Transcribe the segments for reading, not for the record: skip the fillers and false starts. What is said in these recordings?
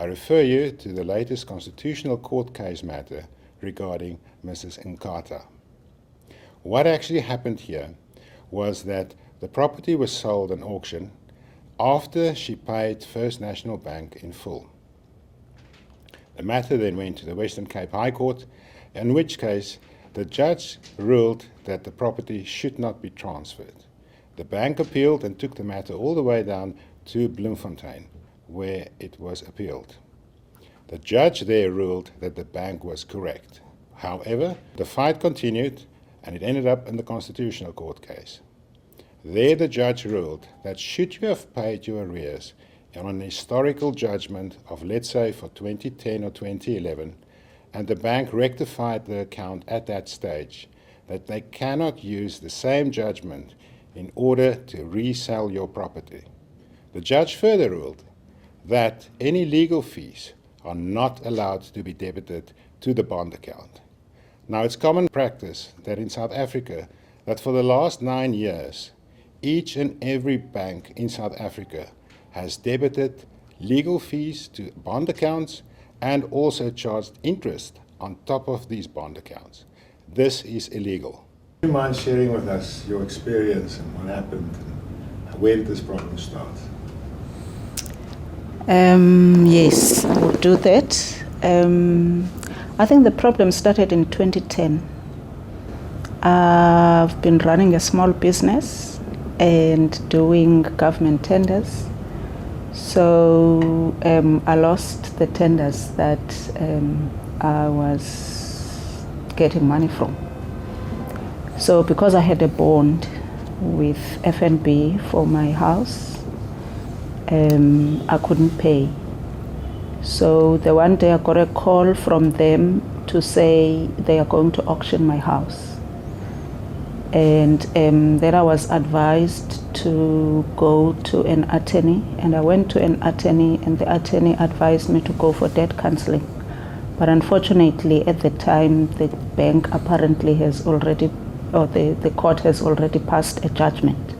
I refer you to the latest Constitutional Court case matter regarding Mrs. Nkata. What actually happened here was that the property was sold at auction after she paid First National Bank in full. The matter then went to the Western Cape High Court, in which case the judge ruled that the property should not be transferred. The bank appealed and took the matter all the way down to Bloemfontein, where it was appealed. The judge there ruled that the bank was correct. However, the fight continued and it ended up in the Constitutional Court case. There the judge ruled that should you have paid your arrears on an historical judgment of, let's say, for 2010 or 2011, and the bank rectified the account at that stage, that they cannot use the same judgment in order to resell your property. The judge further ruled that any legal fees are not allowed to be debited to the bond account. Now, it's common practice that in South Africa, that for the last 9 years, each and every bank in South Africa has debited legal fees to bond accounts and also charged interest on top of these bond accounts. This is illegal. Do you mind sharing with us your experience and what happened and where did this problem start? Yes, I will do that. I think the problem started in 2010. I've been running a small business and doing government tenders. So I lost the tenders that I was getting money from. So because I had a bond with FNB for my house, I couldn't pay. So the one day I got a call from them to say they are going to auction my house. And then I was advised to go to an attorney, and I went to an attorney, and the attorney advised me to go for debt counseling. But unfortunately, at the time, the bank apparently has already, or the court has already passed a judgment.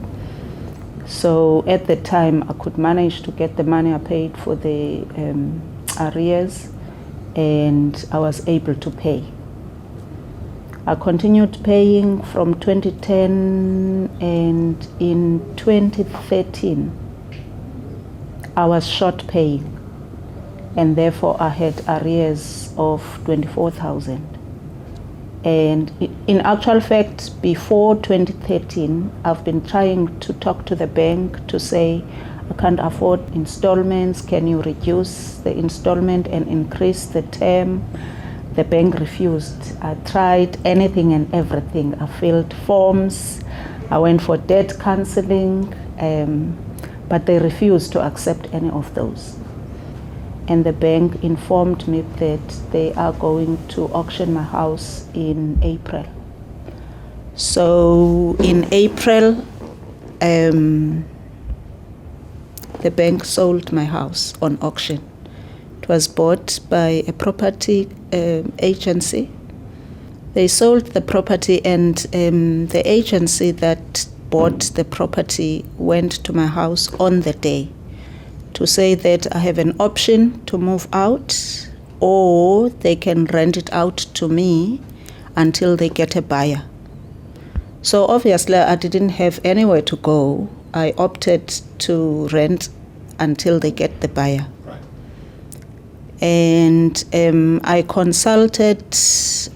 So at the time, I could manage to get the money I paid for the arrears, and I was able to pay. I continued paying from 2010, and in 2013, I was short paying, and therefore I had arrears of 24,000. And in actual fact, before 2013, I've been trying to talk to the bank to say, I can't afford installments, can you reduce the installment and increase the term? The bank refused. I tried anything and everything. I filled forms, I went for debt counseling, but they refused to accept any of those. And the bank informed me that they are going to auction my house in April. So in April, the bank sold my house on auction. It was bought by a property agency. They sold the property, and the agency that bought the property went to my house on the day to say that I have an option to move out, or they can rent it out to me until they get a buyer. So obviously I didn't have anywhere to go. I opted to rent until they get the buyer. And I consulted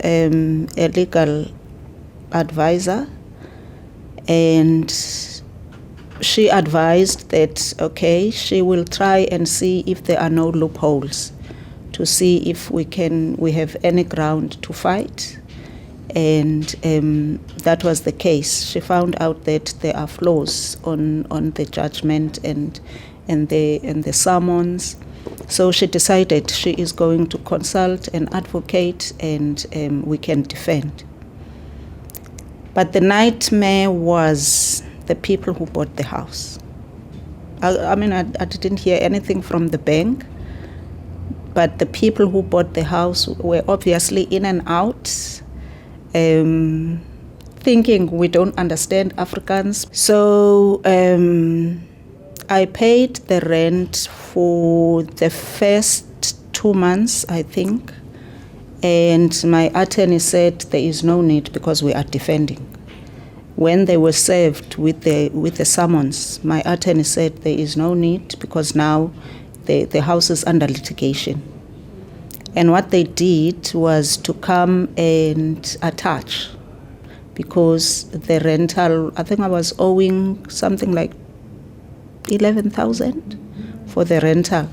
a legal advisor, and she advised that, okay, she will try and see if there are no loopholes, to see if we have any ground to fight. And that was the case. She found out that there are flaws on the judgment and the summons. So she decided she is going to consult an advocate, and we can defend. But the nightmare was the people who bought the house. I didn't hear anything from the bank, but the people who bought the house were obviously in and out, thinking we don't understand Africans. So I paid the rent for the first 2 months, I think. And my attorney said there is no need because we are defending. When they were served with the summons, my attorney said there is no need because now the house is under litigation. And what they did was to come and attach, because the rental, I think I was owing something like 11,000 for the rental.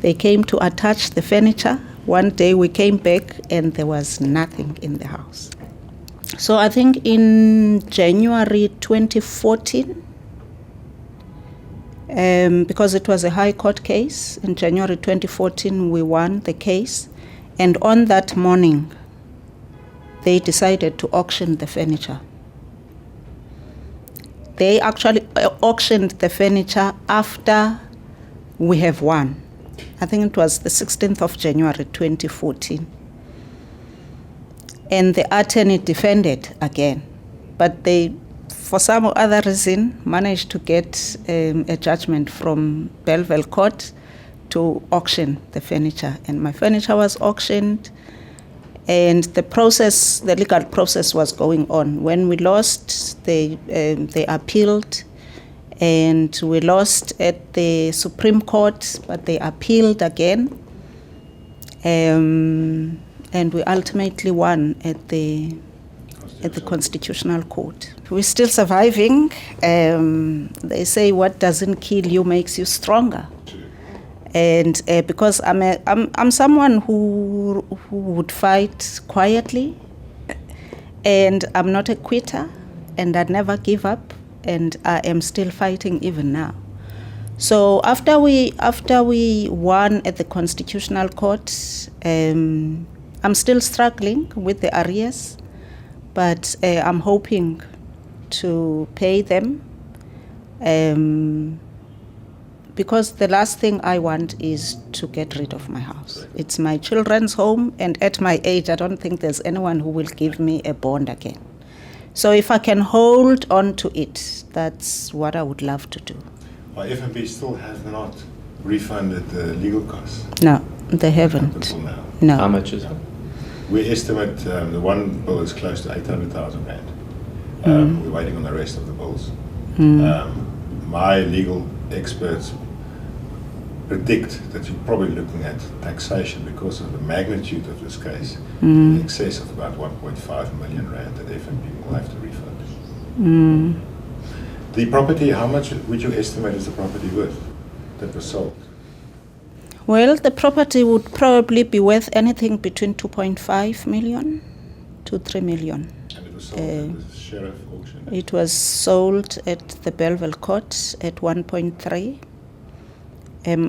They came to attach the furniture. One day we came back and there was nothing in the house. So I think in January 2014, because it was a high court case, in January 2014 we won the case, and on that morning they decided to auction the furniture. They actually auctioned the furniture after we have won. I think it was the 16th of January 2014. And the attorney defended again, but they, for some other reason, managed to get a judgment from Belleville Court to auction the furniture. And my furniture was auctioned, and the legal process was going on. When we lost, they appealed, and we lost at the Supreme Court, but they appealed again. And we ultimately won at the Constitutional Court. We're still surviving. They say what doesn't kill you makes you stronger. And because I'm someone who would fight quietly, and I'm not a quitter, and I never give up, and I am still fighting even now. So after we won at the Constitutional Court, I'm still struggling with the arrears, but I'm hoping to pay them, because the last thing I want is to get rid of my house. It's my children's home, and at my age, I don't think there's anyone who will give me a bond again. So if I can hold on to it, that's what I would love to do. Well, FNB still has not refunded the legal costs. No, they haven't. Until now. No. How much is it? We estimate the one bill is close to 800,000 rand. We're waiting on the rest of the bills. My legal experts predict that you're probably looking at taxation because of the magnitude of this case in excess of about 1.5 million rand that FNB will have to refund. The property, how much would you estimate is the property worth that was sold? Well, the property would probably be worth anything between 2.5 million to 3 million. And it was sold at the sheriff auction? It was sold at the Belleville Court at 1.3.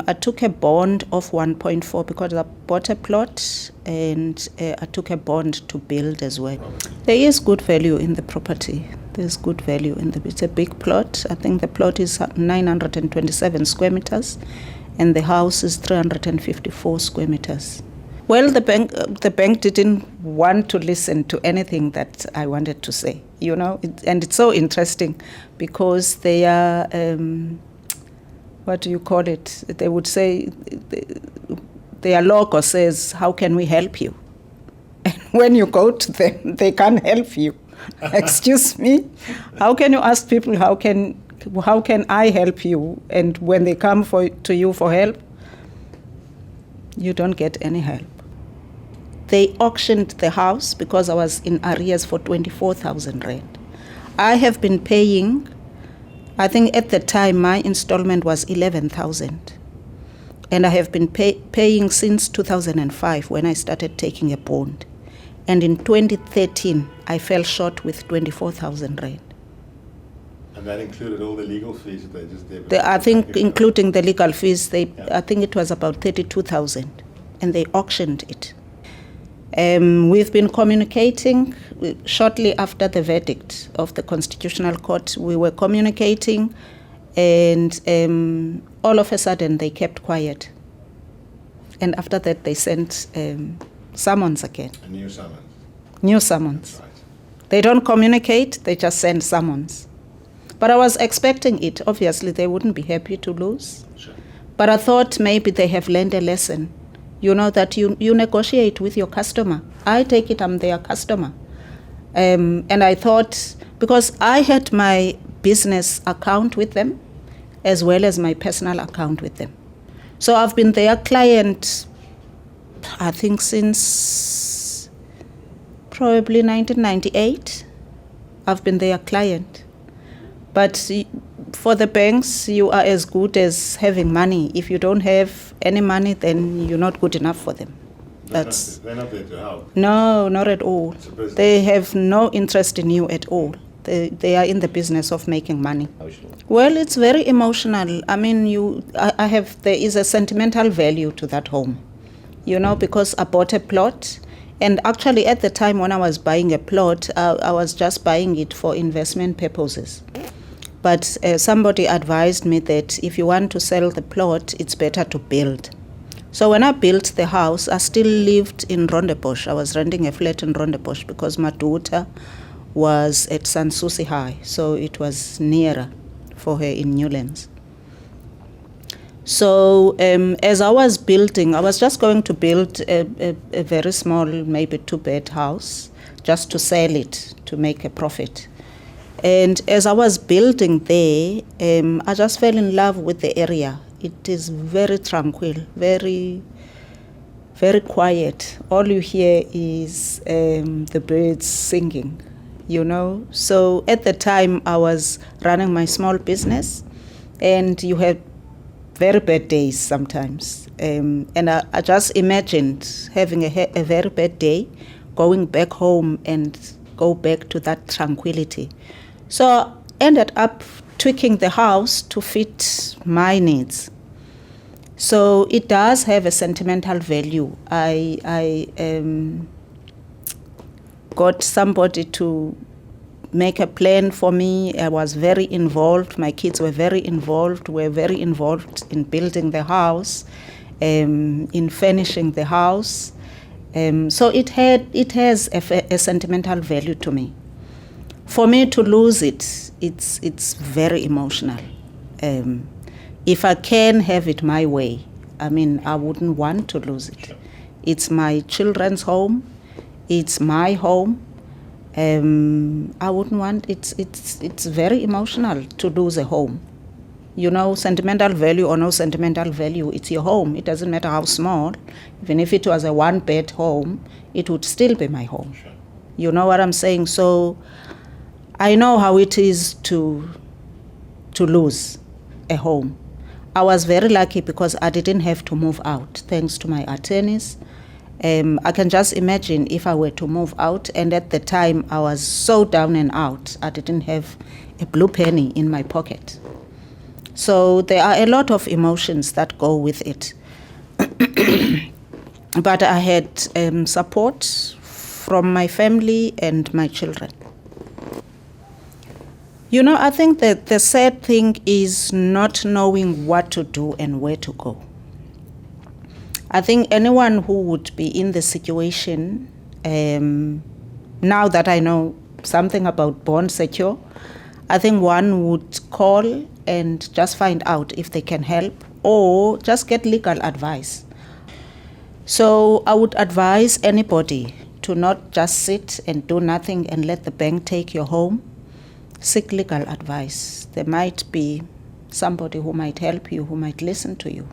I took a bond of 1.4 because I bought a plot, and I took a bond to build as well. There is good value in the property. There's good value in it's a big plot. I think the plot is 927 square meters, and the house is 354 square meters. Well, the bank didn't want to listen to anything that I wanted to say, and it's so interesting because they are, what do you call it? They would say, their logo says, "How can we help you?" And when you go to them, they can't help you. Excuse me? How can you ask people, how can I help you? And when they come to you for help, you don't get any help. They auctioned the house because I was in arrears for 24,000 rand. I have been paying, I think at the time my installment was 11,000. And I have been paying since 2005 when I started taking a bond. And in 2013, I fell short with 24,000 rand. And that included all the legal fees that they just did? I think including the legal fees, I think it was about 32,000, and they auctioned it. We've been communicating shortly after the verdict of the Constitutional Court. We were communicating, and all of a sudden they kept quiet. And after that, they sent summons again. A new summons? New summons. Right. They don't communicate, they just send summons. But I was expecting it. Obviously, they wouldn't be happy to lose. Sure. But I thought maybe they have learned a lesson You know, that you negotiate with your customer. I take it I'm their customer. And I thought, because I had my business account with them as well as my personal account with them. So I've been their client, I think, since probably 1998. I've been their client. But for the banks, you are as good as having money. If you don't have any money, then you're not good enough for them. They're not there to help. No, not at all. It's a business. They have no interest in you at all. They are in the business of making money. Emotional. Well, it's very emotional. I mean, there is a sentimental value to that home, you know, because I bought a plot. And actually, at the time when I was buying a plot, I was just buying it for investment purposes. But somebody advised me that if you want to sell the plot, it's better to build. So when I built the house, I still lived in Rondebosch. I was renting a flat in Rondebosch because my daughter was at Sansusi High, so it was nearer for her in Newlands. So as I was building, I was just going to build a very small, maybe 2-bed house, just to sell it, to make a profit. And as I was building there, I just fell in love with the area. It is very tranquil, very, very quiet. All you hear is the birds singing, you know. So at the time, I was running my small business, and you had very bad days sometimes. And I just imagined having a very bad day, going back home and go back to that tranquility. So I ended up tweaking the house to fit my needs. So it does have a sentimental value. I got somebody to make a plan for me. I was very involved. My kids were very involved. Were very involved in building the house, in finishing the house. So it has a sentimental value to me. For me to lose it, it's very emotional. If I can have it my way, I mean, I wouldn't want to lose it. Sure. It's my children's home. It's my home. I wouldn't want. It's very emotional to lose a home. You know, sentimental value or no sentimental value, it's your home. It doesn't matter how small. Even if it was a 1-bed home, it would still be my home. Sure. You know what I'm saying? So I know how it is to lose a home. I was very lucky because I didn't have to move out, thanks to my attorneys. I can just imagine if I were to move out, and at the time I was so down and out, I didn't have a blue penny in my pocket. So there are a lot of emotions that go with it. But I had support from my family and my children. You know, I think that the sad thing is not knowing what to do and where to go. I think anyone who would be in the situation, now that I know something about Bondsecure, I think one would call and just find out if they can help or just get legal advice. So I would advise anybody to not just sit and do nothing and let the bank take your home. Seek legal advice. There might be somebody who might help you, who might listen to you.